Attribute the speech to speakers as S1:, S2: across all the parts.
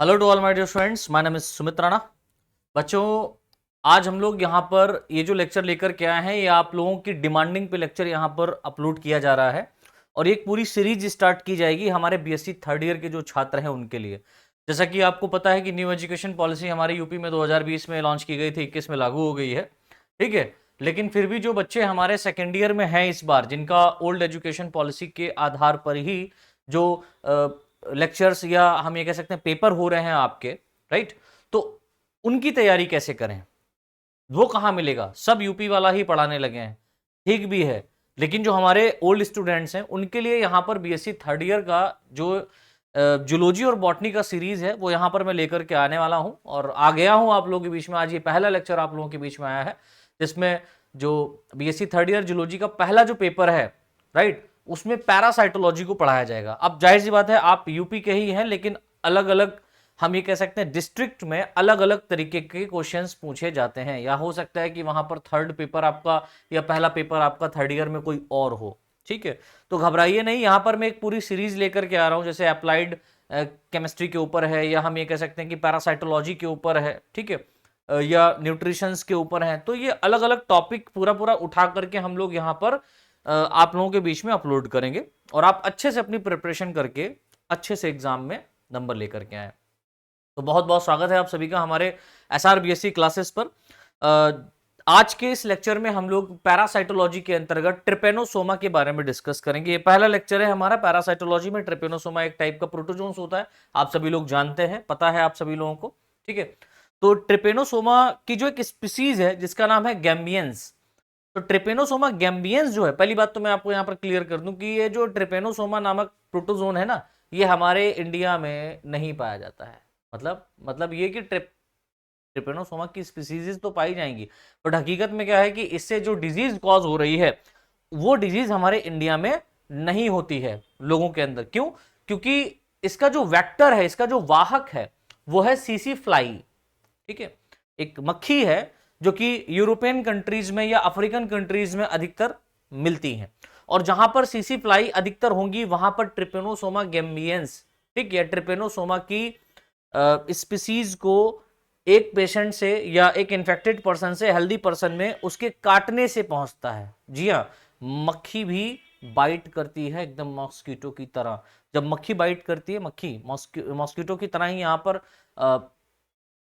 S1: Hello to all my dear students, my name is Sumit Rana. बच्चों, आज हम लोग यहाँ पर ये जो लेक्चर लेकर के आए हैं, ये आप लोगों की डिमांडिंग पे लेक्चर यहाँ पर अपलोड किया जा रहा है और एक पूरी सीरीज स्टार्ट की जाएगी हमारे बीएससी थर्ड ईयर के जो छात्र हैं उनके लिए। जैसा कि आपको पता है कि न्यू एजुकेशन पॉलिसी हमारे यूपी में 2020 में लॉन्च की गई थी, 21 में लागू हो गई है। ठीक है, लेकिन फिर भी जो बच्चे हमारे सेकेंड ईयर में हैं इस बार, जिनका ओल्ड एजुकेशन पॉलिसी के आधार पर ही जो लेक्चर्स या हम ये कह सकते हैं पेपर हो रहे हैं आपके, राइट, तो उनकी तैयारी कैसे करें, वो कहाँ मिलेगा? सब यूपी वाला ही पढ़ाने लगे हैं, ठीक भी है, लेकिन जो हमारे ओल्ड स्टूडेंट्स हैं उनके लिए यहाँ पर बीएससी थर्ड ईयर का जो जूलॉजी और बॉटनी का सीरीज है वो यहाँ पर मैं लेकर के आने वाला हूँ और आ गया हूँ आप लोगों के बीच में। आज ये पहला लेक्चर आप लोगों के बीच में आया है जिसमें जो बीएससी थर्ड ईयर जूलॉजी का पहला जो पेपर है, राइट, उसमें पैरासाइटोलॉजी को पढ़ाया जाएगा। अब जाहिर सी बात है आप यूपी के ही हैं, लेकिन अलग अलग हम ये कह सकते हैं डिस्ट्रिक्ट में अलग अलग तरीके के क्वेश्चंस पूछे जाते हैं, या हो सकता है कि वहां पर थर्ड पेपर आपका या पहला पेपर आपका थर्ड ईयर में कोई और हो। ठीक है, तो घबराइए नहीं, यहां पर मैं एक पूरी सीरीज लेकर के आ रहा हूं, जैसे अप्लाइड केमिस्ट्री के ऊपर है, या हम ये कह सकते हैं कि पैरासाइटोलॉजी के ऊपर है, ठीक है, या न्यूट्रिशंस के ऊपर है। तो ये अलग अलग टॉपिक पूरा पूरा उठा करके हम लोग यहाँ पर आप लोगों के बीच में अपलोड करेंगे और आप अच्छे से अपनी प्रिपरेशन करके अच्छे से एग्जाम में नंबर लेकर के आए। तो बहुत बहुत स्वागत है आप सभी का हमारे SRBSC क्लासेस पर। आज के इस लेक्चर में हम लोग पैरासाइटोलॉजी के अंतर्गत ट्रिपेनोसोमा के बारे में डिस्कस करेंगे। ये पहला लेक्चर है हमारा पैरासाइटोलॉजी में। ट्रिपेनोसोमा एक टाइप का प्रोटोजोन्स होता है, आप सभी लोग जानते हैं, पता है आप सभी लोगों को। ठीक है, तो ट्रिपेनोसोमा की जो एक स्पीसीज है जिसका नाम है गैम्बियंस, तो ट्रिपेनोसोमा गैम्बियंस जो है, पहली बात तो मैं आपको यहां पर क्लियर कर दूं कि ये जो ट्रिपेनोसोमा नामक प्रोटोजोन है ना, ये हमारे इंडिया में नहीं पाया जाता है। मतलब ये कि ट्रिपेनोसोमा की स्पीसीज तो पाई जाएंगी, बट हकीकत में क्या है कि इससे जो डिजीज कॉज हो रही है वो डिजीज हमारे इंडिया में नहीं होती है लोगों के अंदर। क्यों? क्योंकि इसका जो वेक्टर है, इसका जो वाहक है, वो है सीसी फ्लाई। ठीक है, एक मक्खी है जो कि यूरोपियन कंट्रीज में या अफ्रीकन कंट्रीज में अधिकतर मिलती हैं, और जहां पर सीसी फ्लाई अधिकतर होंगी वहां पर ट्रिपेनोसोमा गैम्बियंस, ठीक है, ट्रिपेनोसोमा की स्पीसीज को एक पेशेंट से या एक इन्फेक्टेड पर्सन से हेल्दी पर्सन में उसके काटने से पहुंचता है। जी हाँ, मक्खी भी बाइट करती है एकदम मॉस्किटो की तरह। जब मक्खी बाइट करती है, मक्खी मॉस्किटो की तरह ही यहाँ पर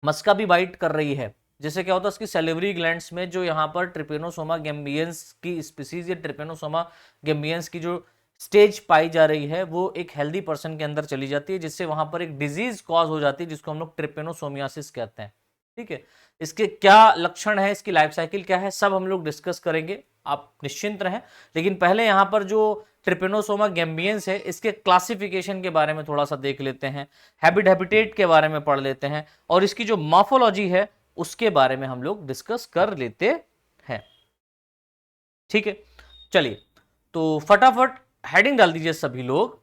S1: मस्का भी बाइट कर रही है, जिससे क्या होता है उसकी सैलिवरी ग्लैंड्स में जो यहाँ पर ट्रिपेनोसोमा गैम्बियंस की स्पीसीज या ट्रिपेनोसोमा गैम्बियंस की जो स्टेज पाई जा रही है वो एक हेल्दी पर्सन के अंदर चली जाती है, जिससे वहां पर एक डिजीज कॉज हो जाती है जिसको हम लोग ट्रिपेनोसोमियासिस कहते हैं। ठीक है, इसके क्या लक्षण है, इसकी लाइफ साइकिल क्या है, सब हम लोग डिस्कस करेंगे, आप निश्चिंत रहें। लेकिन पहले यहाँ पर जो ट्रिपेनोसोमा गैम्बियंस है इसके क्लासिफिकेशन के बारे में थोड़ा सा देख लेते हैं, हैबिटेट के बारे में पढ़ लेते हैं, और इसकी जो मॉर्फोलॉजी है उसके बारे में हम लोग डिस्कस कर लेते हैं। ठीक है, चलिए तो फटाफट हेडिंग डाल दीजिए सभी लोग।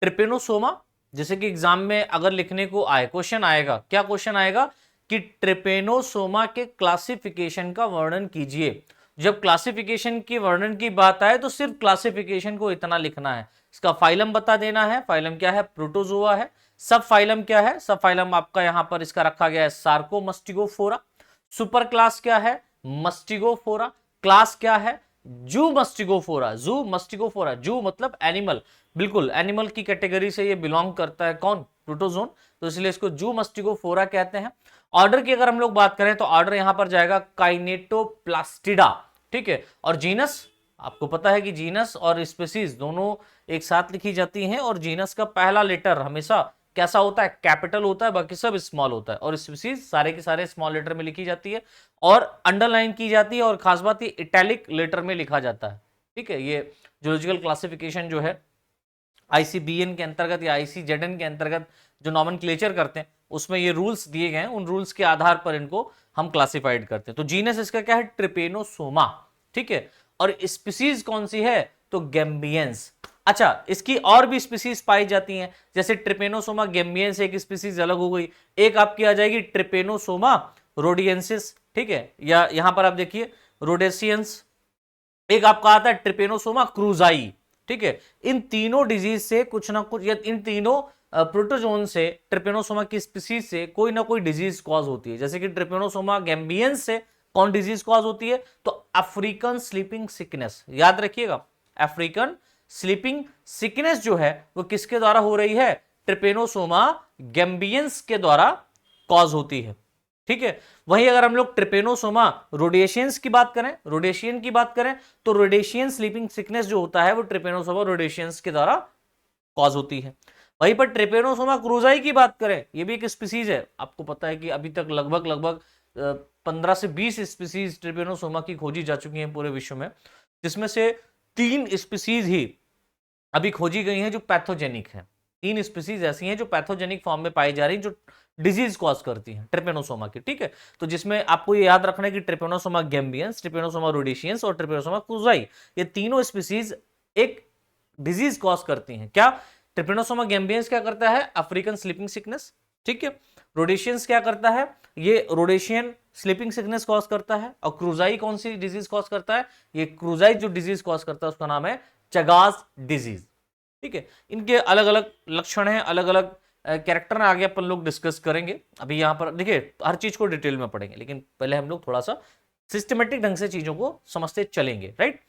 S1: ट्रिपेनोसोमा, जैसे कि एग्जाम में अगर लिखने को आए, क्वेश्चन आएगा, क्या क्वेश्चन आएगा कि ट्रिपेनोसोमा के क्लासिफिकेशन का वर्णन कीजिए। जब क्लासिफिकेशन की वर्णन की बात आए तो सिर्फ क्लासिफिकेशन को इतना लिखना है, इसका फाइलम बता देना है। फाइलम क्या है? प्रोटोजोआ है। सब फाइलम क्या है? सब फाइलम आपका यहां पर इसका रखा गया है सार्कोमस्टिगोफोरा। सुपर क्लास क्या है? मस्टिगोफोरा। क्लास क्या है? जू मस्टिगोफोरा। जू मस्टिगोफोरा, जू मतलब एनिमल, बिल्कुल एनिमल की कैटेगरी से ये बिलोंग करता है। कौन? प्रोटोजोन, तो इसलिए इसको जू मस्टिगोफोरा कहते हैं। ऑर्डर की अगर हम लोग बात करें तो ऑर्डर यहां पर जाएगा काइनेटोप्लास्टिडा। ठीक है, और जीनस, आपको पता है कि जीनस और स्पीसीज दोनों एक साथ लिखी जाती हैं, और जीनस का पहला लेटर हमेशा कैसा होता है? कैपिटल होता है, बाकी सब स्मॉल होता है, और स्पीसीज सारे के सारे स्मॉल लेटर में लिखी जाती है और अंडरलाइन की जाती है, और खास बात ये इटैलिक लेटर में लिखा जाता है। ठीक है, ये जूलॉजिकल क्लासिफिकेशन जो है ICBN के अंतर्गत या ICZN के अंतर्गत जो नॉमेनक्लेचर करते हैं उसमें ये रूल्स दिए गए हैं, उन रूल्स के आधार पर इनको हम क्लासिफाइड करते हैं। तो जीनस इसका क्या है? ट्रिपेनोसोमा। ठीक है, और स्पीसीज कौन सी है? तो गैम्बियंस। अच्छा, इसकी और भी स्पीसीज पाई जाती हैं, जैसे ट्रिपेनोसोमा गैम्बियंस एक स्पीसीज अलग हो गई, एक आपकी आ जाएगी ट्रिपेनोसोमा रोडियंसिस। ठीक है, या यहां पर आप देखिए रोडेसियंस, एक आपका आता है ट्रिपेनोसोमा क्रूजाई। ठीक है, इन तीनों डिजीज से कुछ ना कुछ, या इन तीनों प्रोटोजोन से, ट्रिपेनोसोमा की स्पीसीज से कोई ना कोई डिजीज कॉज होती है। जैसे कि ट्रिपेनोसोमा गैम्बियंस से कौन डिजीज कॉज होती है? तो अफ्रीकन स्लीपिंग सिकनेस, याद रखिएगा, अफ्रीकन स्लीपिंग सिकनेस जो है वो किसके द्वारा हो रही है? ट्रिपेनोसोमा गैम्बियंस के द्वारा कॉज होती है। ठीक है, वहीं अगर हम लोग ट्रिपेनोसोमा रोडेशियंस की बात करें, रोडेशियन की बात करें, तो रोडेशियन स्लीपिंग सिकनेस जो होता है वो ट्रिपेनोसोमा रोडेशियंस के द्वारा कॉज होती है। वहीं पर ट्रिपेनोसोमा क्रूजाई की बात करें, ये भी एक स्पीसीज है। आपको पता है कि अभी तक लगभग 15 से 20 स्पीसीज ट्रिपेनोसोमा की खोजी जा चुकी हैं पूरे विश्व में, जिसमें से 3 स्पीसीज ही अभी खोजी गई हैं जो पैथोजेनिक हैं। 3 स्पीसीज ऐसी हैं जो पैथोजेनिक फॉर्म में पाई जा रही हैं, जो डिजीज कॉज करती हैं ट्रिपेनोसोमा की। ठीक है, तो जिसमें आपको ये याद रखना है कि ट्रिपेनोसोमा गैम्बियंस, ट्रिपेनोसोमा रोडेशियंस और ट्रिपेनोसोमा क्रूजाई, ये तीनों स्पीसीज एक डिजीज कॉज करती हैं। क्या? ट्रिपेनोसोमा गैम्बियंस क्या करता है? African sleeping sickness. ठीक है, रोडेशियंस क्या करता है? ये रोडेशियन स्लीपिंग सिकनेस कॉज करता है। और क्रूजाई कौन सी डिजीज कॉज करता है? ये क्रूजाई जो डिजीज कॉज करता है उसका नाम है चगास डिजीज। ठीक है, इनके अलग अलग लक्षण हैं, अलग अलग कैरेक्टर आगे अपन लोग डिस्कस करेंगे। अभी यहां पर देखिए हर चीज को डिटेल में पढ़ेंगे, लेकिन पहले हम लोग थोड़ा सा सिस्टमेटिक ढंग से चीजों को समझते चलेंगे। राइट,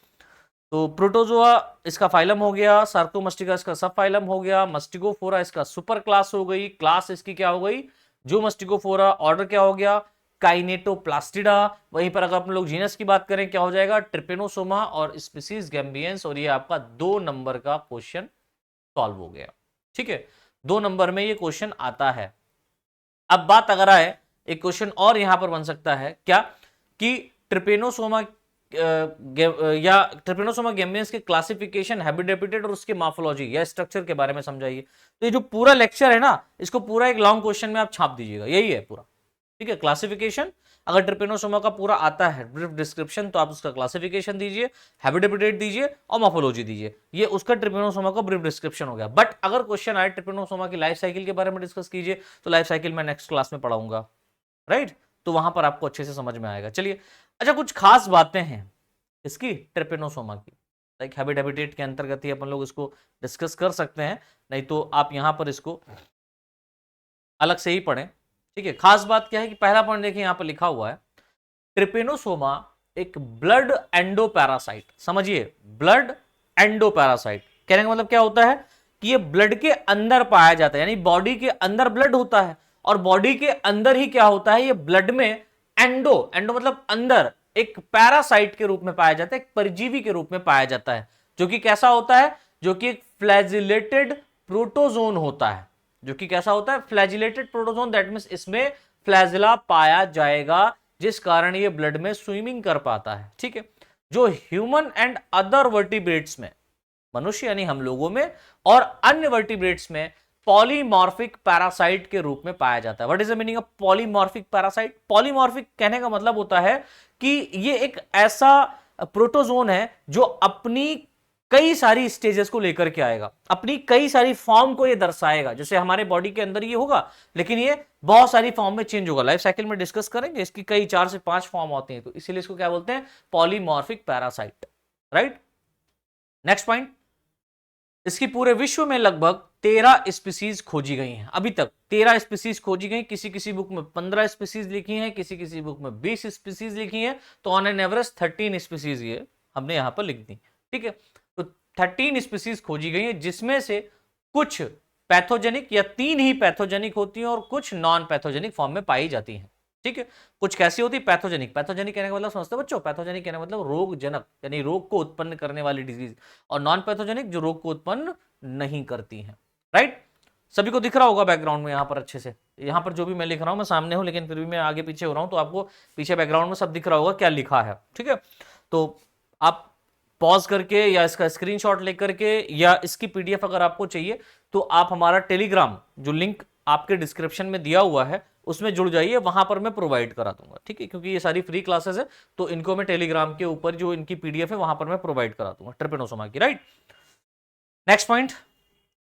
S1: तो प्रोटोजोआ इसका फाइलम हो गया, सार्कोमस्टिका इसका सब फाइलम हो गया, मस्टिकोफोरा इसका सुपर क्लास हो गई, क्लास इसकी क्या हो गई? जो मस्टिकोफोरा, ऑर्डर क्या हो गया? काइनेटोप्लास्टिडा। वहीं पर अगर अपन लोग जीनस की बात करें क्या हो जाएगा? ट्रिपेनोसोमा और स्पीसीज गैम्बियंस। और ये आपका 2 नंबर का क्वेश्चन सॉल्व हो गया। ठीक है, 2 नंबर में ये क्वेश्चन आता है। अब बात अगर आए, एक क्वेश्चन और यहां पर बन सकता है क्या कि ट्रिपेनोसोमा या ट्रिपेनोसोमा गैम्बियंस के क्लासिफिकेशन, हैबिटेट और उसके मॉर्फोलॉजी या स्ट्रक्चर के बारे में समझाइए। तो ये जो पूरा लेक्चर है ना, इसको पूरा एक लॉन्ग क्वेश्चन में आप छाप दीजिएगा, यही है पूरा। ठीक है, क्लासिफिकेशन अगर ट्रिपेनोसोमा का पूरा आता है ब्रीफ डिस्क्रिप्शन, तो आप उसका क्लासिफिकेशन दीजिए, हैबिटेट दीजिए और मॉर्फोलॉजी दीजिए। ये उसका ट्रिपेनोसोमा का ब्रीफ डिस्क्रिप्शन हो गया। बट अगर क्वेश्चन आए ट्रिपेनोसोमा की लाइफ साइकिल के बारे में डिस्कस कीजिए, तो लाइफ साइकिल मैं नेक्स्ट क्लास में पढ़ाऊंगा। राइट, तो वहां पर आपको अच्छे से समझ में आएगा। चलिए, अच्छा कुछ खास बातें हैं इसकी ट्रिपेनोसोमा की, लाइक हैबिटेट के अंतर्गत ही अपन लोग इसको डिस्कस कर सकते हैं, नहीं तो आप यहां पर इसको अलग से ही पढ़ें। ठीक है, खास बात क्या है कि पहला पॉइंट देखिए यहां पर लिखा हुआ है, ट्रिपेनोसोमा एक ब्लड एंडो पैरासाइट। समझिए, ब्लड एंडो पैरासाइट कहने का मतलब क्या होता है कि ये ब्लड के अंदर पाया जाता है, यानी बॉडी के अंदर ब्लड होता है और बॉडी के अंदर ही क्या होता है, ये ब्लड में एंडो, एंडो मतलब अंदर, एक पैरासाइट के रूप में पाया जाता है, एक परजीवी के रूप में पाया जाता है, जो कि कैसा होता है? जो कि एक फ्लैजिलेटेड प्रोटोजोन होता है। जो कि कैसा होता है? फ्लैजिलेटेड प्रोटोजोन, दैट मींस इसमें फ्लैजिला पाया जाएगा, जिस कारण ये ब्लड में स्विमिंग कर पाता है। ठीक है, जो ह्यूमन एंड अदर वर्टिब्रेट्स में, मनुष्य यानी हम लोगों में और अन्य वर्टिब्रेट्स में पॉलीमॉर्फिक पैरासाइट के रूप में पाया जाता है। What is the meaning of polymorphic parasite? Polymorphic कहने का मतलब होता है कि ये एक ऐसा प्रोटोजोन है जो अपनी कई सारी स्टेजेस को लेकर के आएगा, अपनी कई सारी फॉर्म को ये दर्शाएगा। जैसे हमारे बॉडी के अंदर ये होगा, लेकिन ये बहुत सारी फॉर्म में चेंज होगा। लाइफ साइकिल में डिस्कस करेंगे, इसकी कई 4 से 5 फॉर्म होती हैं, तो इसीलिए इसको क्या बोलते हैं? Polymorphic parasite. Right, next point, इसकी पूरे विश्व में लगभग 13 स्पीसीज खोजी गई हैं। अभी तक 13 स्पीसीज खोजी गई। किसी किसी बुक में 15 स्पीसीज लिखी हैं, किसी किसी बुक में 20 स्पीसीज लिखी हैं, तो ऑन एन एवरेज 13 स्पीसीज ये हमने यहां पर लिख दी। ठीक है, तो 13 स्पीसीज खोजी गई हैं, जिसमें से कुछ पैथोजेनिक या 3 ही पैथोजेनिक होती हैं और कुछ नॉन पैथोजेनिक फॉर्म में पाई जाती हैं। ठीक है, कुछ कैसी होती है? पैथोजेनिक। पैथोजेनिक कहने का मतलब समझते हो बच्चों? पैथोजेनिक कहने का मतलब रोगजनक, यानी रोग को उत्पन्न करने वाली डिजीज, और नॉन पैथोजेनिक जो रोग को उत्पन्न नहीं करती हैं। राइट, सभी को दिख रहा होगा बैकग्राउंड में यहां पर अच्छे से? यहां पर जो भी मैं लिख रहा हूं, मैं सामने हूं लेकिन फिर भी मैं आगे पीछे हो रहा हूं, तो आपको पीछे बैकग्राउंड में सब दिख रहा होगा क्या लिखा है। ठीक है, तो आप पॉज करके या इसका स्क्रीनशॉट लेकर के या इसकी पीडीएफ अगर आपको चाहिए, तो आप हमारा टेलीग्राम जो लिंक आपके डिस्क्रिप्शन में दिया हुआ है उसमें जुड़ जाइए, वहां पर मैं प्रोवाइड करा दूंगा। ठीक है, क्योंकि ये सारी फ्री क्लासेस है, तो इनको मैं टेलीग्राम के ऊपर जो इनकी पीडीएफ है वहां पर मैं प्रोवाइड करा दूंगा ट्रिपेनोसोमा की। राइट, नेक्स्ट पॉइंट,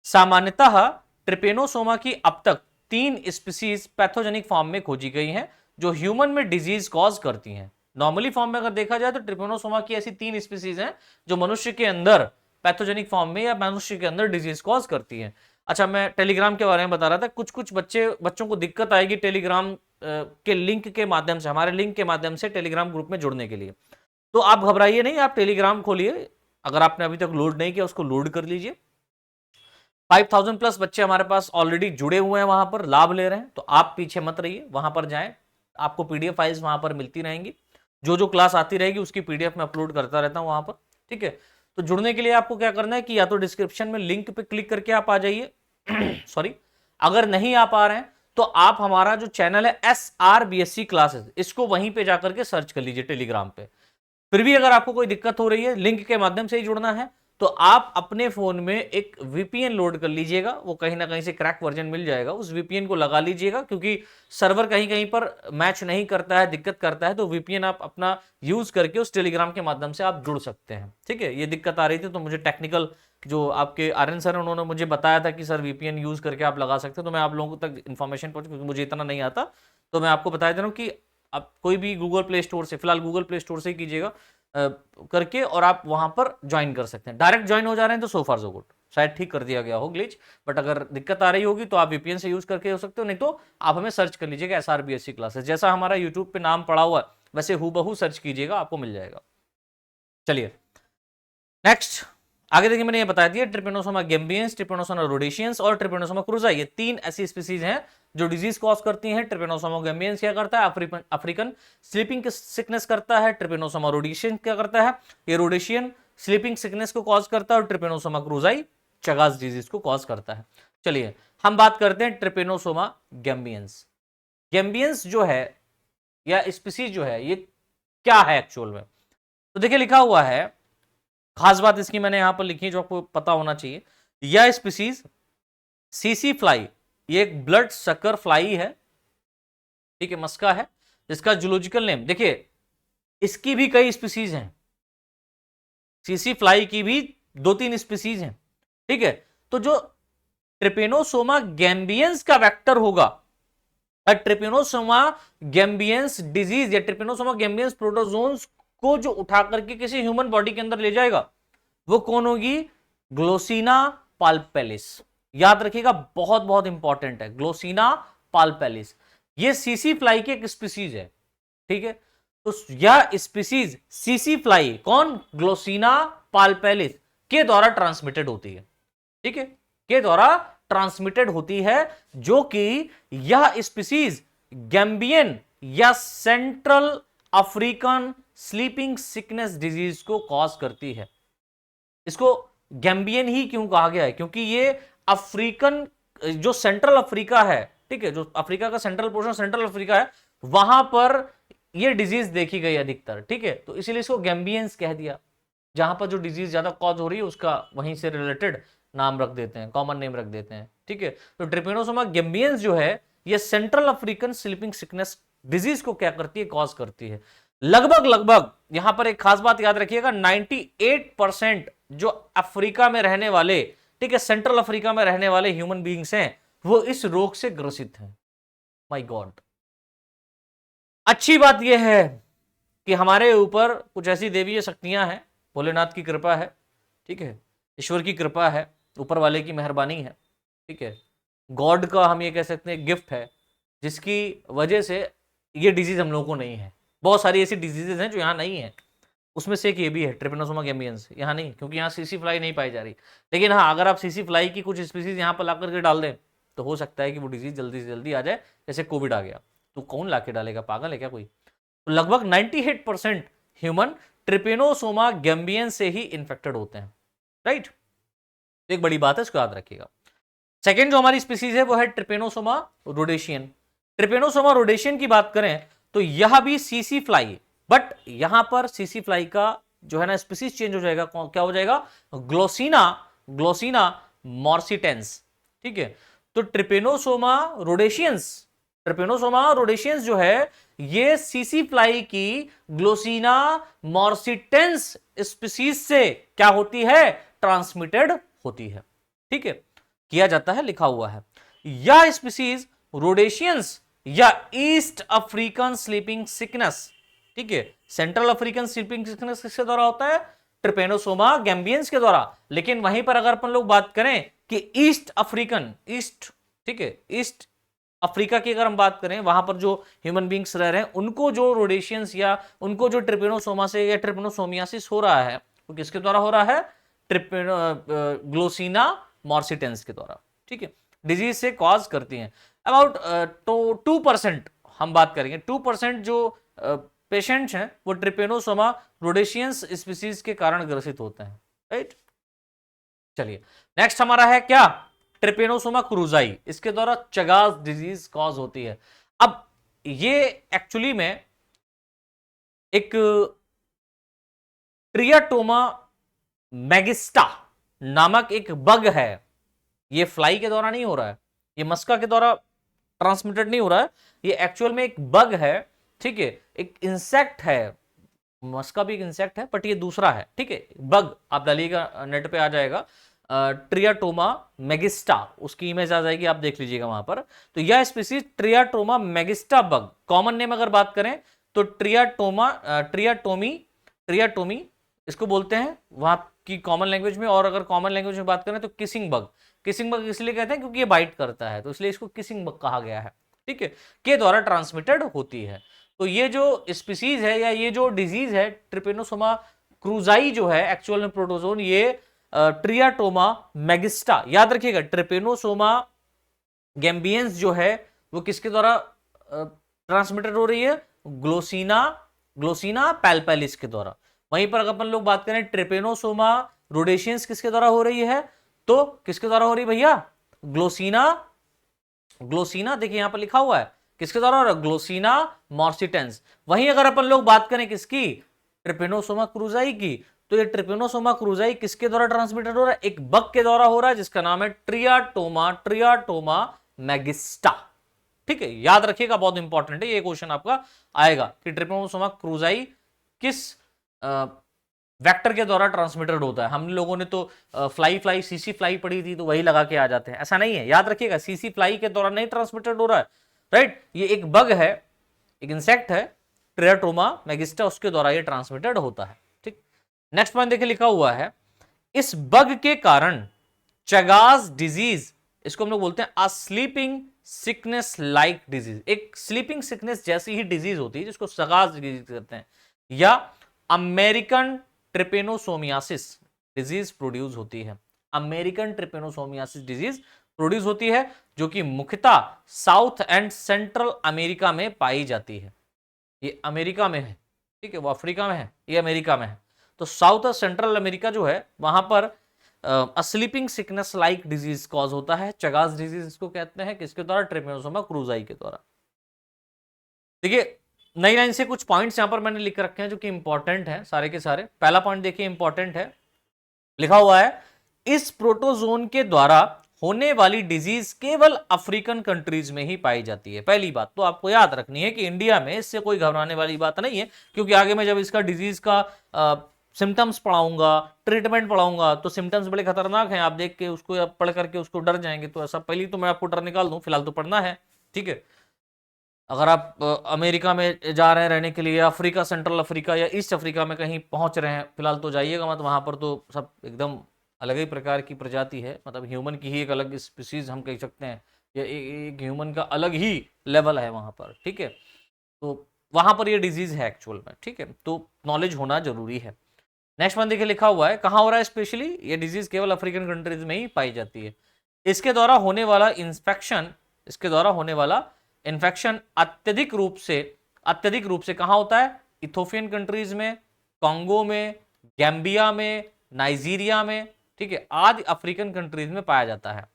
S1: सामान्यतः ट्रिपेनोसोमा की अब तक 3 स्पीसीज पैथोजेनिक फॉर्म में खोजी गई हैं, जो ह्यूमन में डिजीज कॉज करती हैं। नॉर्मली फॉर्म में अगर देखा जाए तो ट्रिपेनोसोमा की ऐसी 3 स्पीसीज हैं जो मनुष्य के अंदर पैथोजेनिक फॉर्म में या मनुष्य के अंदर डिजीज कॉज करती हैं। अच्छा, मैं टेलीग्राम के बारे में बता रहा था। कुछ कुछ बच्चों को दिक्कत आएगी टेलीग्राम के लिंक के माध्यम से, हमारे लिंक के माध्यम से टेलीग्राम ग्रुप में जुड़ने के लिए। तो आप घबराइए नहीं, आप टेलीग्राम खोलिए, अगर आपने अभी तक लोड नहीं किया उसको लोड कर लीजिए। 5000 प्लस बच्चे हमारे पास ऑलरेडी जुड़े हुए हैं, वहां पर लाभ ले रहे हैं, तो आप पीछे मत रहिए, वहां पर जाएं, आपको पीडीएफ फाइल्स वहां पर मिलती रहेंगी, जो जो क्लास आती रहेगी उसकी पीडीएफ में अपलोड करता रहता हूं वहां पर, ठीक है। तो जुड़ने के लिए आपको क्या करना है कि या तो डिस्क्रिप्शन में लिंक पे क्लिक करके आप आ जाइए सॉरी, अगर नहीं आ पा रहे हैं तो आप हमारा जो चैनल है SRBSC क्लासेस, इसको वहीं पे जाकर के सर्च कर लीजिए टेलीग्राम पे। फिर भी अगर आपको कोई दिक्कत हो रही है, लिंक के माध्यम से ही जुड़ना है, तो आप अपने फोन में एक वीपीएन लोड कर लीजिएगा, वो कहीं ना कहीं से क्रैक वर्जन मिल जाएगा, उस वीपीएन को लगा लीजिएगा, क्योंकि सर्वर कहीं कहीं पर मैच नहीं करता है, दिक्कत करता है, तो वीपीएन आप अपना यूज करके उस टेलीग्राम के माध्यम से आप जुड़ सकते हैं, ठीक है। ये दिक्कत आ रही थी तो मुझे टेक्निकल जो आपके आर्यन सर उन्होंने मुझे बताया था कि सर वीपीएन यूज करके आप लगा सकते हो, तो मैं आप लोगों तक इन्फॉर्मेशन पहुंच, क्योंकि मुझे इतना नहीं आता, तो मैं आपको बता दे रहा हूँ कि आप कोई भी गूगल प्ले स्टोर से, फिलहाल गूगल प्ले स्टोर से ही कीजिएगा करके, और आप वहां पर ज्वाइन कर सकते हैं। डायरेक्ट ज्वाइन हो जा रहे हैं तो सो फार सो गुड, शायद ठीक कर दिया गया हो ग्लिच, बट अगर दिक्कत आ रही होगी तो आप वीपीएन से यूज करके हो सकते हो, नहीं तो आप हमें सर्च कर लीजिएगा SRBSC क्लासेस, जैसा हमारा यूट्यूब पे नाम पड़ा हुआ है वैसे हूबहू सर्च कीजिएगा, आपको मिल जाएगा। चलिए नेक्स्ट आगे देखिए, मैंने ये बताया दिया ट्रिपेनोसोमा गैम्बियंस, ट्रिपेनोसोमा रोडेशियंस और ट्रिपेनोसोमा क्रूजा, ये 3 ऐसी स्पीसीज हैं जो डिजीज कॉज करती हैं। ट्रिपेनोसोमा गैम्बियंस क्या करता है, अफ्रीकन स्लीपिंग सिकनेस करता है। ट्रिपेनोसोमा रोडेशियन क्या करता है, ये रोडेशियन स्लीपिंग सिकनेस को कॉज करता है, और ट्रिपेनोसोमा क्रूजाई चगास डिजीज को कॉज करता है। चलिए हम बात करते हैं ट्रिपेनोसोमा गैम्बियंस। गैम्बियंस जो है या स्पीसीज जो है, ये क्या है एक्चुअल में, तो देखिए लिखा हुआ है, खास बात इसकी मैंने यहां पर लिखी है जो आपको पता होना चाहिए। यह स्पीसीज सीसी फ्लाई, ये एक ब्लड सकर फ्लाई है, ठीक है, मस्का है, इसका जूलॉजिकल नेम देखिए, इसकी भी कई स्पीसीज हैं, सीसी फ्लाई की भी 2-3 स्पीसीज हैं, ठीक है। तो जो ट्रिपेनोसोमा गैम्बियंस का वेक्टर होगा, ट्रिपेनोसोमा गैम्बियंस डिजीज या ट्रिपेनोसोमा गैम्बियंस प्रोटोजोन्स को जो उठा करके किसी ह्यूमन बॉडी के अंदर ले जाएगा, वो कौन होगी, ग्लोसिना पाल्पेलिस। याद रखिएगा, बहुत बहुत इंपॉर्टेंट है, ग्लोसिना पाल्पेलिस, ये सीसी फ्लाई की एक स्पीसीज है, ठीक है। तो यह स्पीसीज सीसी फ्लाई कौन, ग्लोसिना पाल्पेलिस के द्वारा ट्रांसमिटेड होती है, ठीक है, के द्वारा ट्रांसमिटेड होती है, जो कि यह स्पीसीज गैम्बियन या central African sleeping sickness disease को कॉज करती है। इसको गैम्बियन ही क्यों कहा गया है, क्योंकि ये अफ्रीकन, जो सेंट्रल अफ्रीका है, ठीक है, जो अफ्रीका का सेंट्रल पोर्शन सेंट्रल अफ्रीका है, वहां पर ये डिजीज देखी गई अधिकतर, ठीक है, तो इसीलिए इसको गैम्बियंस कह दिया। जहां पर जो डिजीज ज्यादा कॉज हो रही है उसका वहीं से रिलेटेड नाम रख देते हैं, कॉमन नेम रख देते हैं, ठीक है। तो ट्रिपेनोसोमा गैम्बियंस जो है, ये central African sleeping sickness disease को क्या करती है, कॉज करती है। लगभग लगभग यहां पर एक खास बात याद रखिएगा, 98% जो अफ्रीका में रहने वाले, ठीक है, सेंट्रल अफ्रीका में रहने वाले ह्यूमन बीइंग्स हैं, वो इस रोग से ग्रसित हैं। माय गॉड, अच्छी बात यह है कि हमारे ऊपर कुछ ऐसी देवीय शक्तियां हैं, भोलेनाथ की कृपा है, ठीक है, ईश्वर की कृपा है, ऊपर वाले की मेहरबानी है, ठीक है, गॉड का हम ये कह सकते हैं गिफ्ट है, जिसकी वजह से ये डिजीज हम लोगों को नहीं है। बहुत सारी ऐसी डिजीजेज हैं जो यहाँ नहीं है, उसमें से एक ये भी है ट्रिपेनोसोमा गैम्बियंस, यहाँ नहीं, क्योंकि यहाँ सीसी फ्लाई नहीं पाई जा रही। लेकिन हाँ, अगर आप सीसी फ्लाई की कुछ स्पीसीज यहाँ पर ला करके डाल दें तो हो सकता है कि वो डिजीज जल्दी से जल्दी आ जाए, जैसे कोविड आ गया, तो कौन ला के डालेगा, पागल है क्या कोई। तो लगभग 98% ह्यूमन ट्रिपेनोसोमा गैम्बियंस से ही इन्फेक्टेड होते हैं, राइट, एक बड़ी बात है, इसको याद रखिएगा। सेकेंड जो हमारी स्पीसीज है वो है ट्रिपेनोसोमा रोडेशियन। ट्रिपेनोसोमा रोडेशियन की बात करें तो यह भी सीसी फ्लाई, बट यहां पर सीसी फ्लाई का जो है ना स्पीसीज चेंज हो जाएगा, क्या हो जाएगा, ग्लोसिना, ग्लोसिना मॉर्सिटेंस, ठीक है। तो ट्रिपेनोसोमा रोडेशियंस जो है, ये सीसी फ्लाई की ग्लोसिना मॉर्सिटेंस स्पीसीज से क्या होती है, ट्रांसमिटेड होती है, ठीक है, किया जाता है, लिखा हुआ है। यह स्पीसीज रोडेशियंस या ईस्ट अफ्रीकन स्लीपिंग सिकनेस, ठीक है, सेंट्रल अफ्रीकन स्लीपिंग सिकनेस किसके द्वारा होता है, ट्रिपेनोसोमा गैम्बियंस के द्वारा। लेकिन वहीं पर अगर अपन लोग बात करें कि ईस्ट, ठीक है, ईस्ट अफ्रीका की अगर हम बात करें, वहां पर जो ह्यूमन बींग्स रह रहे हैं उनको जो रोडेशियंस या उनको जो ट्रिपेनोसोमा से या ट्रिपेनोसोमियासिस हो रहा है वो किसके द्वारा हो रहा है? ग्लोसिना मॉर्सिटेंस के द्वारा, ठीक है, डिजीज से कॉज करती हैं। अबाउट 2% हम बात करेंगे, 2% जो पेशेंट्स हैं वो ट्रिपेनोसोमा रोडेशियंस स्पीसीज के कारण ग्रसित होते हैं, राइट। चलिए नेक्स्ट हमारा है क्या? ट्रिपेनोसोमा क्रूजाई, इसके द्वारा चगास डिजीज कॉज होती है। अब ये एक्चुअली में एक ट्रियाटोमा मैगिस्टा नामक एक बग है। ये फ्लाई के द्वारा नहीं हो रहा है, ये मस्का के द्वारा ट्रांसमिटेड नहीं हो रहा है, ये एक्चुअल में एक बग है, ठीक है, एक इंसेक्ट है। मस्का भी एक इंसेक्ट है बट ये दूसरा है, ठीक है, बग आप डालिएगा नेट पे आ जाएगा, ट्रियाटोमा मैगिस्टा, उसकी इमेज आ जाएगी, आप देख लीजिएगा वहां पर। तो यह स्पीसीज ट्रियाटोमा मैगिस्टा बग, कॉमन नेम अगर बात करें तो ट्रियाटोमी इसको बोलते हैं वहां की कॉमन लैंग्वेज में, और अगर कॉमन लैंग्वेज में बात करें तो किसिंग बग। किसिंग बग इसलिए कहते हैं क्योंकि ये बाइट करता है, तो इसलिए इसको किसिंग बग कहा गया है, ठीक है, के द्वारा ट्रांसमिटेड होती है। तो ये जो स्पीसीज है या ये जो डिजीज है ट्रिपेनोसोमा क्रूजाई जो है एक्चुअल में प्रोटोजोन, ये ट्रियाटोमा मैगिस्टा, याद रखिएगा, ट्रिपेनोसोमा गैम्बियंस जो है वो किसके द्वारा ट्रांसमिटेड हो रही है? ग्लोसिना पैल्पेलिस के द्वारा। वहीं पर अगर अपन लोग बात करें ट्रिपेनोसोमा रोडेशियंस किसके द्वारा हो रही है? तो किसके द्वारा हो रही है भैया? ग्लोसिना देखिए यहां पर लिखा हुआ है, किसके द्वारा हो रहा है? ग्लोसिना मॉर्सिटेंस। वहीं अगर अपन लोग बात करें किसकी? ट्रिपेनोसोमा क्रूजाई की, तो ये ट्रिपेनोसोमा क्रूजाई किसके द्वारा ट्रांसमिटेड हो रहा है? एक बग के द्वारा हो रहा है जिसका नाम है ट्रियाटोमा मैगिस्टा, ठीक है, याद रखिएगा, बहुत इंपॉर्टेंट है ये क्वेश्चन आपका आएगा कि ट्रिपेनोसोमा क्रूजाई किस वेक्टर के द्वारा ट्रांसमिटेड होता है। हम लोगों ने तो फ्लाई सीसी फ्लाई पढ़ी थी तो वही लगा के आ जाते हैं, ऐसा नहीं है, याद रखिएगा, सीसी फ्लाई के द्वारा नहीं ट्रांसमिटेड हो रहा है, राइट। ये एक बग है, एक इंसेक्ट है, ट्रियाटोमा मैगिस्टा, उसके द्वारा ये ट्रांसमिटेड होता है, ठीक। नेक्स्ट पॉइंट देखिए लिखा हुआ है, इस बग के कारण चगास डिजीज, इसको हम लोग बोलते हैं स्लीपिंग सिकनेस लाइक डिजीज, एक स्लीपिंग सिकनेस जैसी ही डिजीज होती है जिसको चगास डिजीज कहते हैं, या अमेरिकन ट्रिपेनोसोमियासिस डिजीज प्रोड्यूस होती है। अमेरिकन ट्रिपेनोसोमियासिस डिजीज प्रोड्यूस होती है जो कि मुख्यतः साउथ एंड सेंट्रल अमेरिका में पाई जाती है। ये अमेरिका में है, ठीक है, वो अफ्रीका में है, ये अमेरिका में है। तो साउथ और सेंट्रल अमेरिका जो है वहां पर sleeping sickness like disease cause होता है, चगास डिजीज इसको कहते हैं, किसके द्वारा? ट्रिपेनोसोमा क्रूजाई के द्वारा। देखिए नई लाइन से कुछ पॉइंट्स यहां पर मैंने लिख रखे हैं जो कि इंपॉर्टेंट हैं सारे के सारे। पहला पॉइंट देखिए इंपॉर्टेंट है, लिखा हुआ है, इस प्रोटोजोन के द्वारा होने वाली डिजीज केवल अफ्रीकन कंट्रीज में ही पाई जाती है। पहली बात तो आपको याद रखनी है कि इंडिया में इससे कोई घबराने वाली बात नहीं है, क्योंकि आगे मैं जब इसका डिजीज का सिम्टम्स पढ़ाऊंगा, ट्रीटमेंट पढ़ाऊंगा, तो सिम्टम्स बड़े खतरनाक हैं, आप देख के उसको या पढ़ करके उसको डर जाएंगे, तो ऐसा पहले तो मैं आपको डर निकाल दूं, फिलहाल तो पढ़ना है, ठीक है। अगर आप अमेरिका में जा रहे हैं रहने के लिए, या अफ्रीका, सेंट्रल अफ्रीका या ईस्ट अफ्रीका में कहीं पहुंच रहे हैं, फिलहाल तो जाइएगा मत, वहां पर तो सब एकदम अलग ही प्रकार की प्रजाति है, मतलब ह्यूमन की ही एक अलग स्पीसीज हम कह सकते हैं, या एक ह्यूमन का अलग ही लेवल है वहां पर, ठीक है। तो वहां पर ये डिजीज है एक्चुअल में, ठीक है, तो नॉलेज होना जरूरी है। नेक्स्ट वन देखिए लिखा हुआ है, कहाँ हो रहा है स्पेशली ये डिजीज? केवल अफ्रीकन कंट्रीज में ही पाई जाती है। इसके द्वारा होने वाला इन्फेक्शन अत्यधिक रूप से कहां होता है? इथोपियन कंट्रीज में, कांगो में, गैम्बिया में, नाइजीरिया में, ठीक है, आदि अफ्रीकन कंट्रीज में पाया जाता है।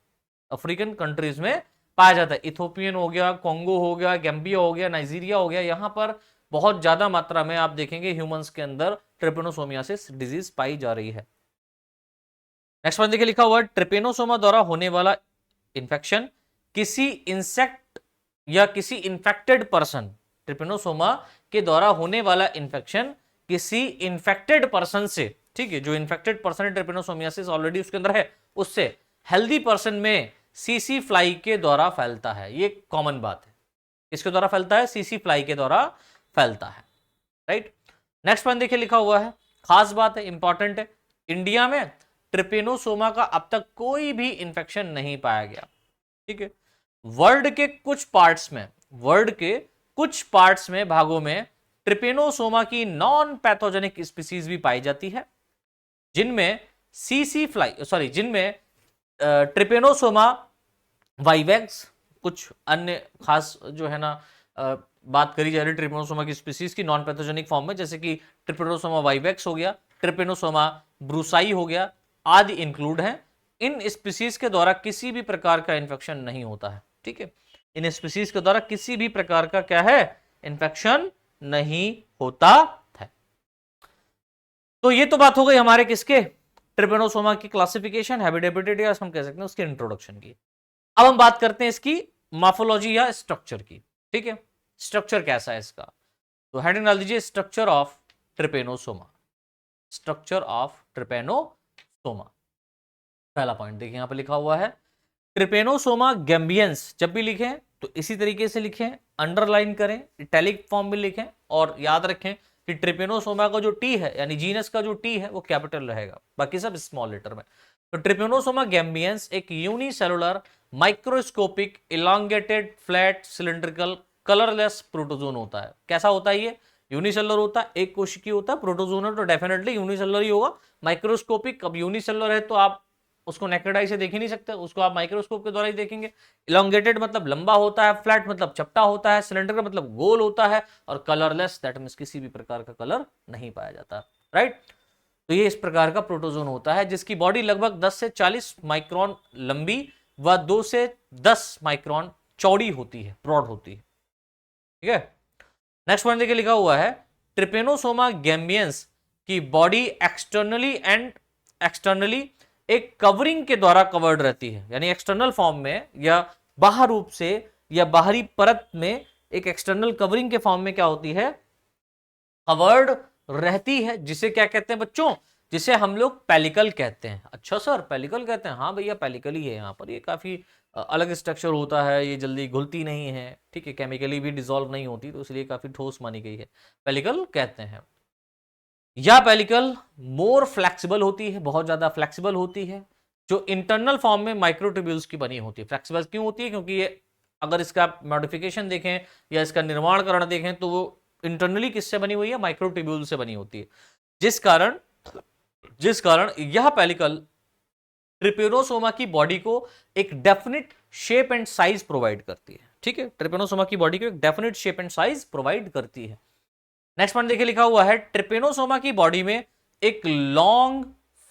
S1: अफ्रीकन कंट्रीज में पाया जाता है, इथोपियन हो गया, कांगो हो गया, गैम्बिया हो गया, नाइजीरिया हो गया, यहां पर बहुत ज्यादा मात्रा में आप देखेंगे ह्यूमंस के अंदर ट्रिपेनोसोमियासिस डिजीज पाई जा रही है। नेक्स्ट वन देखिए लिखा हुआ है, ट्रिपेनोसोमा द्वारा होने वाला इन्फेक्शन किसी इंसेक्ट या किसी इन्फेक्टेड पर्सन, ट्रिपेनोसोमा के द्वारा होने वाला इन्फेक्शन किसी इन्फेक्टेड पर्सन से, ठीक है, जो इन्फेक्टेड पर्सन है ट्रिपेनोसोमियासिस ऑलरेडी उसके अंदर है, उससे हेल्दी पर्सन में सीसी फ्लाई के द्वारा फैलता है। ये कॉमन बात है, किसके द्वारा फैलता है? सीसी फ्लाई के द्वारा फैलता है, राइट। नेक्स्ट पॉइंट देखिए लिखा हुआ है, खास बात है, इंपॉर्टेंट है, इंडिया में ट्रिपेनोसोमा का अब तक कोई भी इंफेक्शन नहीं पाया गया। ठीक है, वर्ल्ड के कुछ पार्ट्स में भागों में ट्रिपेनोसोमा की नॉन पैथोजेनिक स्पीसीज भी पाई जाती है, जिनमें जिनमें ट्रिपेनोसोमा वाइवेक्स, कुछ अन्य खास जो है ना बात करी जा रही ट्रिपेनोसोमा की स्पीसीज की नॉन पैथोजेनिक फॉर्म में, जैसे कि ट्रिपेनोसोमा वाइवेक्स हो गया, ट्रिपेनोसोमा ब्रूसाई हो गया, आदि इंक्लूड हैं। इन स्पीसीज के द्वारा किसी भी प्रकार का इंफेक्शन नहीं होता है। ठीक है, इन स्पीसीज के द्वारा किसी भी प्रकार का क्या है, इंफेक्शन नहीं होता है। तो ये तो बात हो गई हमारे किसके, ट्रिपेनोसोमा की क्लासिफिकेशन, हैबिटेबिलिटी या हम कह सकते हैं उसके इंट्रोडक्शन की। अब हम बात करते हैं इसकी मॉर्फोलॉजी या स्ट्रक्चर की। ठीक है, स्ट्रक्चर कैसा है इसका, तो हेडिंग डाल दीजिए structure of Trypanosoma. Structure of Trypanosoma, पहला पॉइंट देखिए यहां पर लिखा हुआ है ट्रिपेनोसोमा गैम्बियंस। जब भी लिखें तो इसी तरीके से लिखें, अंडरलाइन करें, इटैलिक फॉर्म में लिखें, और याद रखें कि ट्रिपेनोसोमा का जो टी है यानी जीनस का जो टी है वो कैपिटल रहेगा, बाकी सब स्मॉल लेटर में। तो ट्रिपेनोसोमा गैम्बियंस एक unicellular microscopic elongated flat cylindrical colourless protozoan होता है। कैसा होता है ये, यूनिसेलुलर होता है, एक कोशिकीय होता है। प्रोटोजोन है तो डेफिनेटली यूनिसेलुलर ही होगा। माइक्रोस्कोपिक, अब यूनिसेलुलर है तो आप उसको नेकेड आई से देख ही नहीं सकते, उसको आप माइक्रोस्कोप के द्वारा ही देखेंगे। इलोंगेटेड मतलब लंबा होता है, फ्लैट मतलब चपटा होता है, सिलेंडर मतलब गोल होता है, और कलरलेस दैट मींस किसी भी प्रकार का कलर नहीं पाया जाता। राइट, तो ये इस प्रकार का प्रोटोजोन होता है जिसकी बॉडी लगभग 10 से 40 माइक्रोन लंबी व 2 से 10 माइक्रोन चौड़ी होती है, ब्रॉड होती है। ठीक है, नेक्स्ट पॉइंट देखिए लिखा हुआ है ट्रिपेनोसोमा गैम्बियंस की बॉडी एक्सटर्नली एक कवरिंग के द्वारा कवर्ड रहती है, यानी एक्सटर्नल फॉर्म में या बाहर रूप से या बाहरी परत में एक एक्सटर्नल कवरिंग के फॉर्म में क्या होती है, कवर्ड रहती है, जिसे क्या कहते हैं बच्चों, जिसे हम लोग पेलिकल कहते हैं। अच्छा सर पेलिकल कहते हैं, हाँ भैया पेलिकल ही है यहाँ पर। ये काफी अलग स्ट्रक्चर होता है, ये जल्दी घुलती नहीं है, ठीक है, केमिकली भी डिसॉल्व नहीं होती, तो इसलिए काफी ठोस मानी गई है, पेलिकल कहते हैं। या पेलिकल मोर फ्लेक्सिबल होती है, बहुत ज्यादा फ्लेक्सिबल होती है, जो इंटरनल फॉर्म में माइक्रोट्यूब्यूल्स की बनी होती है। फ्लेक्सिबल क्यों होती है, क्योंकि ये अगर इसका मॉडिफिकेशन देखें या इसका निर्माण करण देखें तो वो इंटरनली किससे बनी हुई है, माइक्रोट्यूब्यूल से बनी होती है, जिस कारण यह पेलिकल ट्रिपेनोसोमा की बॉडी को एक definite shape and size provide करती है। ठीक है, ट्रिपेनोसोमा की बॉडी को एक definite shape and size provide करती है। नेक्स्ट पॉइंट देखिए लिखा हुआ है ट्रिपेनोसोमा की बॉडी में एक लॉन्ग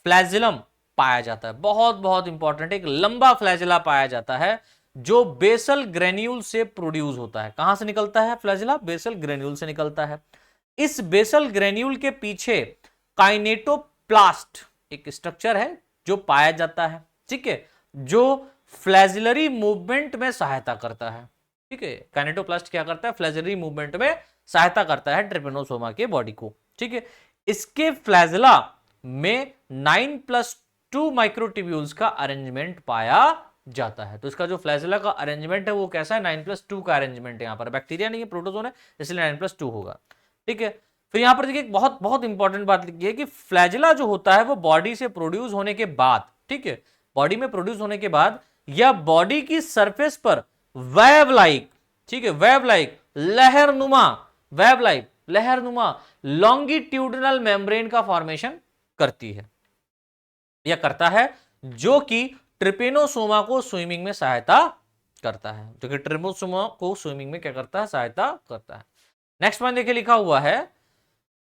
S1: फ्लैजिलम पाया जाता है, बहुत बहुत इंपॉर्टेंट, एक लंबा फ्लैजिला पाया जाता है जो बेसल ग्रेन्यूल से प्रोड्यूस होता है। कहां से निकलता है फ्लैजिला, बेसल ग्रेन्यूल से निकलता है। इस बेसल ग्रेन्यूल के पीछे काइनेटोप्लास्ट एक स्ट्रक्चर है जो पाया जाता है, ठीक है, जो फ्लैजिलरी मूवमेंट में सहायता करता है। ठीक है, काइनेटोप्लास्ट क्या करता है, फ्लैजिलरी मूवमेंट में सहायता करता है ट्रिपेनोसोमा के बॉडी को। ठीक है, इसके फ्लैजिला में 9+2 माइक्रोट्यूब्यूल्स का अरेंजमेंट पाया जाता है। तो इसका जो फ्लैजिला का अरेंजमेंट है वो कैसा है, 9+2 का अरेंजमेंट है। यहाँ पर बैक्टीरिया नहीं है, प्रोटोजोन है, इसलिए 9+2 होगा। ठीक है, फिर यहां पर देखिए एक बहुत बहुत इंपॉर्टेंट बात लिखी है कि फ्लैजिला जो होता है वो बॉडी से प्रोड्यूस होने के बाद, ठीक है, बॉडी में प्रोड्यूस होने के बाद या बॉडी की सरफेस पर वेव लाइक, ठीक है, वेव लाइक लहरनुमा लॉन्गिट्यूडनल मेम्ब्रेन का फॉर्मेशन करती है या करता है, जो कि ट्रिपेनोसोमा को स्विमिंग में सहायता करता है, जो कि ट्रिपेनोसोमा को स्विमिंग में क्या करता है, सहायता करता है। नेक्स्ट पॉइंट देखिए लिखा हुआ है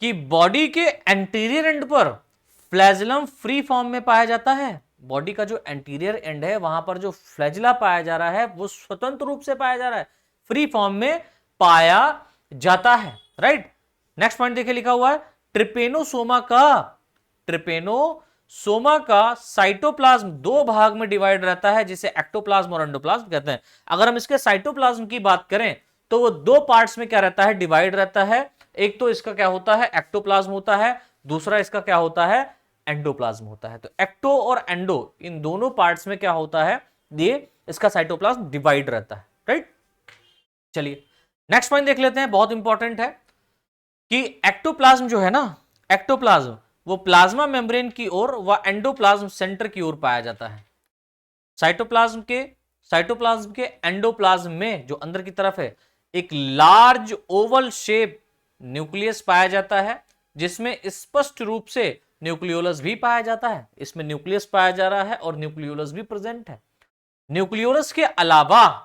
S1: कि बॉडी के एंटीरियर एंड पर फ्लैजिलम फ्री फॉर्म में पाया जाता है। बॉडी का जो एंटीरियर एंड है वहां पर जो फ्लैजिला पाया जा रहा है वो स्वतंत्र रूप से पाया जा रहा है, फ्री फॉर्म में पाया जाता है। राइट, नेक्स्ट पॉइंट देखिए लिखा हुआ है ट्रिपेनोसोमा का साइटोप्लाज्म दो भाग में डिवाइड रहता है, जिसे एक्टोप्लाज्म और एंडोप्लाज्म कहते हैं। अगर हम इसके साइटोप्लाज्म की बात करें तो वो दो पार्ट्स में क्या रहता है, डिवाइड रहता है। एक तो इसका क्या होता है, एक्टोप्लाज्म होता है, दूसरा इसका क्या होता है, एंडोप्लाज्म होता है। तो एक्टो और एंडो इन दोनों पार्ट्स में क्या होता है, ये इसका साइटोप्लाज्म डिवाइड रहता है। राइट, चलिए नेक्स्ट पॉइंट देख लेते हैं, बहुत इंपॉर्टेंट है कि एक्टोप्लाज्म जो है ना, एक्टोप्लाज्म वो प्लाज्मा मेम्ब्रेन की ओर व एंडोप्लाज्म सेंटर की ओर पाया जाता है। साइटोप्लाज्म के एंडोप्लाज्म में जो अंदर की तरफ है एक लार्ज ओवल शेप न्यूक्लियस पाया जाता है, जिसमें स्पष्ट रूप से न्यूक्लियोलस भी पाया जाता है। इसमें न्यूक्लियस पाया जा रहा है और न्यूक्लियोलस भी प्रेजेंट है। न्यूक्लियोलस के अलावा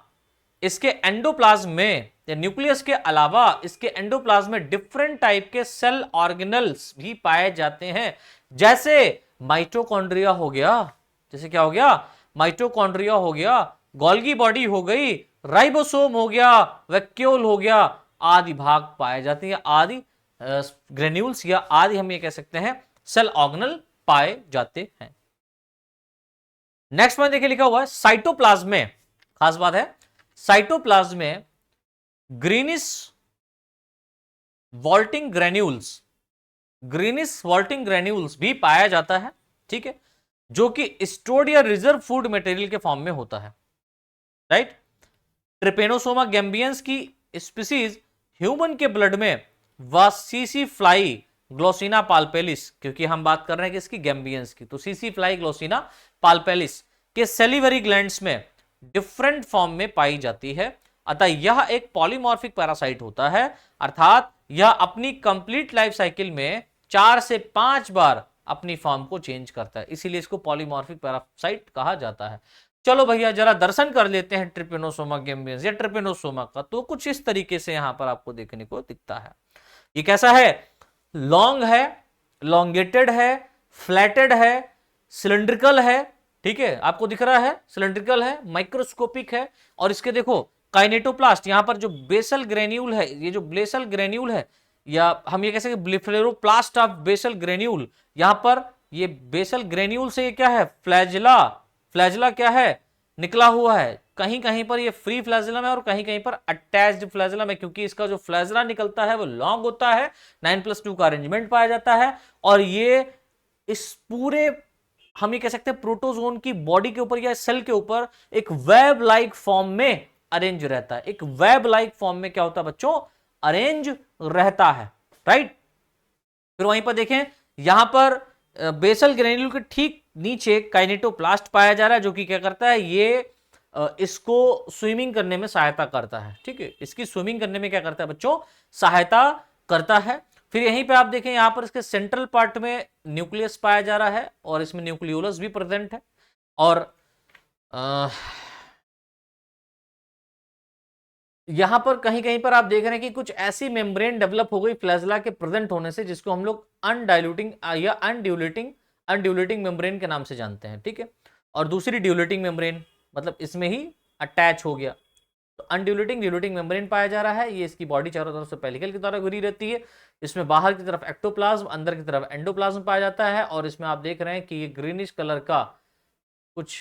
S1: इसके एंडोप्लाज्म में, या न्यूक्लियस के अलावा इसके एंडोप्लाज्म में डिफरेंट टाइप के सेल ऑर्गेनल्स भी पाए जाते हैं, जैसे माइटोकॉन्ड्रिया हो गया, जैसे क्या हो गया, माइटोकॉन्ड्रिया हो गया, गोल्गी बॉडी हो गई, राइबोसोम हो गया, वैक्यूल हो गया, आदि भाग पाए जाते हैं, आदि ग्रेन्यूल्स या आदि हम ये कह सकते हैं सेल ऑर्गेनल पाए जाते हैं। नेक्स्ट में देखिए लिखा हुआ है साइटोप्लाज्म में, खास बात है साइटोप्लाज्म में ग्रीनिश वॉल्टिंग ग्रेन्यूल्स भी पाया जाता है, ठीक है, जो कि स्टोर्ड या रिजर्व फूड मटेरियल के फॉर्म में होता है, राइट। ट्रिपेनोसोमा गैम्बियंस की स्पीसीज ह्यूमन के ब्लड में सीसी फ्लाई ग्लोसिना पाल्पेलिस, क्योंकि हम बात कर रहे हैं कि इसकी गैम्बियंस की, तो सीसी फ्लाई ग्लोसिना पाल्पेलिस के सेलिवरी ग्लैंड्स में डिफरेंट फॉर्म में पाई जाती है। अतः यह एक पॉलीमॉर्फिक पैरासाइट होता है, अर्थात यह अपनी कंप्लीट लाइफ साइकिल में 4 से 5 बार अपनी फॉर्म को चेंज करता है, इसीलिए इसको पॉलीमॉर्फिक पैरासाइट कहा जाता है। चलो भैया जरा दर्शन कर लेते हैं ट्रिपेनोसोमा गैम्बियंस या ट्रिपेनोसोमा का, तो कुछ इस तरीके से यहां पर आपको देखने को दिखता है। ये कैसा है, लॉन्ग है, लॉन्गेटेड है, फ्लैटेड है, सिलिंड्रिकल है, ठीक है, आपको दिख रहा है सिलिंड्रिकल है, माइक्रोस्कोपिक है, और इसके देखो काइनेटोप्लास्ट, यहां पर जो बेसल ग्रेन्यूल है, ये जो बेसल ग्रेन्यूल है, या हम ये कह सकते हैं ब्लेफेरोप्लास्ट ऑफ बेसल ग्रेन्यूल, यहां पर ये बेसल ग्रेन्यूल से ये क्या है, फ्लैजिला क्या है, निकला हुआ है, कहीं कहीं पर ये फ्री फ्लैजिलम है और कहीं कहीं पर अटैच्ड फ्लैजिलम है, क्योंकि इसका जो फ्लैजिला निकलता है वो लॉन्ग होता है, 9+2 का अरेंजमेंट पाया जाता है, और ये इस पूरे हम ये कह सकते हैं प्रोटोजोन की बॉडी के ऊपर या सेल के ऊपर एक वेब लाइक फॉर्म में अरेंज रहता है, एक वेब लाइक फॉर्म में क्या होता है बच्चों, अरेंज रहता है, राइट। फिर वहीं पर देखें, यहां पर बेसल ग्रेन्यूल के ठीक नीचे काइनेटोप्लास्ट पाया जा रहा है, जो कि क्या करता है, ये इसको स्विमिंग करने में सहायता करता है, ठीक है, इसकी स्विमिंग करने में क्या करता है बच्चों, सहायता करता है। फिर यहीं पे आप देखें, यहां पर इसके सेंट्रल पार्ट में न्यूक्लियस पाया जा रहा है और इसमें न्यूक्लियोलस भी प्रेजेंट है, और यहां पर कहीं कहीं पर आप देख रहे हैं कि कुछ ऐसी मेम्ब्रेन डेवलप हो गई फ्लैजिला के प्रेजेंट होने से, जिसको हम लोग अनडाइल्यूटिंग या अनड्यूलेटिंग मेम्ब्रेन के नाम से जानते हैं, ठीक है, और दूसरी ड्यूलेटिंग मेम्ब्रेन, मतलब इसमें ही अटैच हो गया, तो ड्यूलेटिंग मेम्ब्रेन पाया जा रहा है। ये इसकी बॉडी चारों तरफ से पेलिकल की तरह घिरी रहती है, इसमें बाहर की तरफ एक्टोप्लाज्म, अंदर की तरफ एंडोप्लाज्म पाया जाता है, और इसमें आप देख रहे हैं कि ये ग्रीनिश कलर का कुछ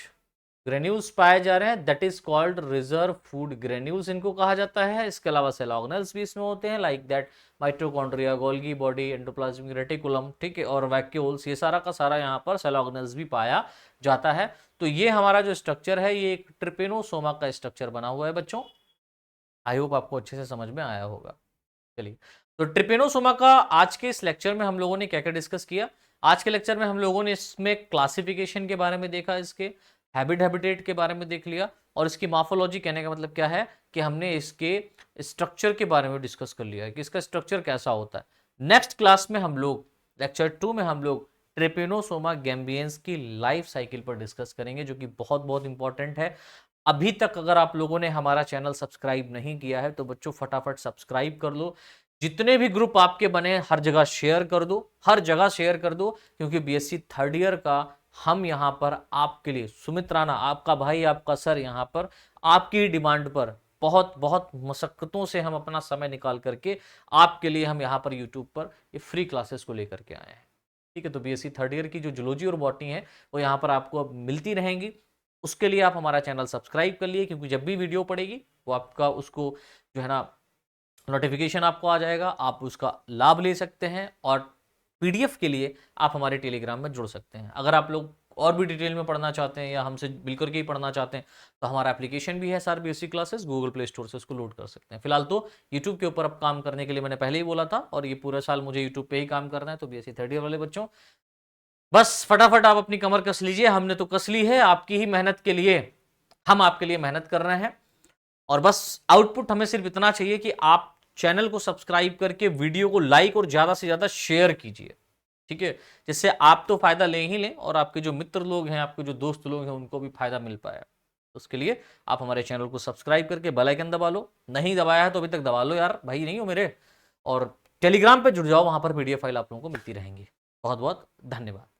S1: ग्रेन्यूल्स पाए जा रहे हैं, that is called reserve food granules इनको कहा जाता है। इसके अलावा सेल ऑर्गेनल्स भी इसमें होते हैं, like that mitochondria, Golgi body, endoplasmic reticulum, ठीक है, और वैक्यूल्स, ये सारा का सारा यहाँ पर सेल ऑर्गेनल्स भी पाया जाता है। तो ये हमारा जो स्ट्रक्चर है, ये एक ट्रिपेनोसोमा का स्ट्रक्चर बना हुआ है बच्चों, आई होप आपको अच्छे से समझ में आया होगा। चलिए, तो ट्रिपेनोसोमा का आज के इस लेक्चर में हम लोगों ने क्या क्या डिस्कस किया। आज के लेक्चर में हम लोगों ने इसमें क्लासिफिकेशन के बारे में देखा, इसके हैबिटेट के बारे में देख लिया, और इसकी मार्फोलॉजी कहने का मतलब क्या है कि हमने इसके स्ट्रक्चर के बारे में डिस्कस कर लिया है कि इसका स्ट्रक्चर कैसा होता है। नेक्स्ट क्लास में हम लोग लेक्चर 2 में हम लोग ट्रिपेनोसोमा गैम्बियंस की लाइफ साइकिल पर डिस्कस करेंगे, जो कि बहुत बहुत इंपॉर्टेंट है। अभी तक अगर आप लोगों ने हमारा चैनल सब्सक्राइब नहीं किया है तो बच्चों फटाफट सब्सक्राइब कर लो, जितने भी ग्रुप आपके बने हर जगह शेयर कर दो, हर जगह शेयर कर दो, क्योंकि बीएससी थर्ड ईयर का हम यहाँ पर आपके लिए, सुमित राणा आपका भाई आपका सर यहाँ पर आपकी डिमांड पर बहुत बहुत मशक्कतों से हम अपना समय निकाल करके आपके लिए हम यहाँ पर यूट्यूब पर ये फ्री क्लासेस को लेकर के आए हैं, ठीक है। तो बीएससी थर्ड ईयर की जो जूलॉजी और बॉटनी है वो यहाँ पर आपको अब मिलती रहेंगी, उसके लिए आप हमारा चैनल सब्सक्राइब कर लिए, क्योंकि जब भी वीडियो पड़ेगी वो आपका उसको जो है ना नोटिफिकेशन आपको आ जाएगा, आप उसका लाभ ले सकते हैं, और पीडीएफ के लिए आप हमारे टेलीग्राम में जुड़ सकते हैं। अगर आप लोग और भी डिटेल में पढ़ना चाहते हैं या हमसे मिल करके ही पढ़ना चाहते हैं तो हमारा एप्लीकेशन भी है SR basic classes, Google play store से उसको लोड कर सकते हैं। फिलहाल तो यूट्यूब के ऊपर अब काम करने के लिए मैंने पहले ही बोला था, और ये पूरा साल मुझे यूट्यूब पे ही काम करना है। तो BSc थर्ड ईयर वाले बच्चों, बस फटाफट आप अपनी कमर कस लीजिए, हमने तो कस ली है, आपकी ही मेहनत के लिए हम आपके लिए मेहनत कर रहे हैं। और बस आउटपुट हमें सिर्फ इतना चाहिए कि आप चैनल को सब्सक्राइब करके वीडियो को लाइक और ज्यादा से ज्यादा शेयर कीजिए, ठीक है, जिससे आप तो फायदा ले ही लें और आपके जो मित्र लोग हैं, आपके जो दोस्त लोग हैं, उनको भी फायदा मिल पाए। उसके लिए आप हमारे चैनल को सब्सक्राइब करके बेल आइकन दबा लो, नहीं दबाया है तो अभी तक दबा लो यार, भाई नहीं हो मेरे। और टेलीग्राम पे जुड़ जाओ, वहां पर PDF फाइल आप लोगों को मिलती रहेंगी। बहुत बहुत धन्यवाद।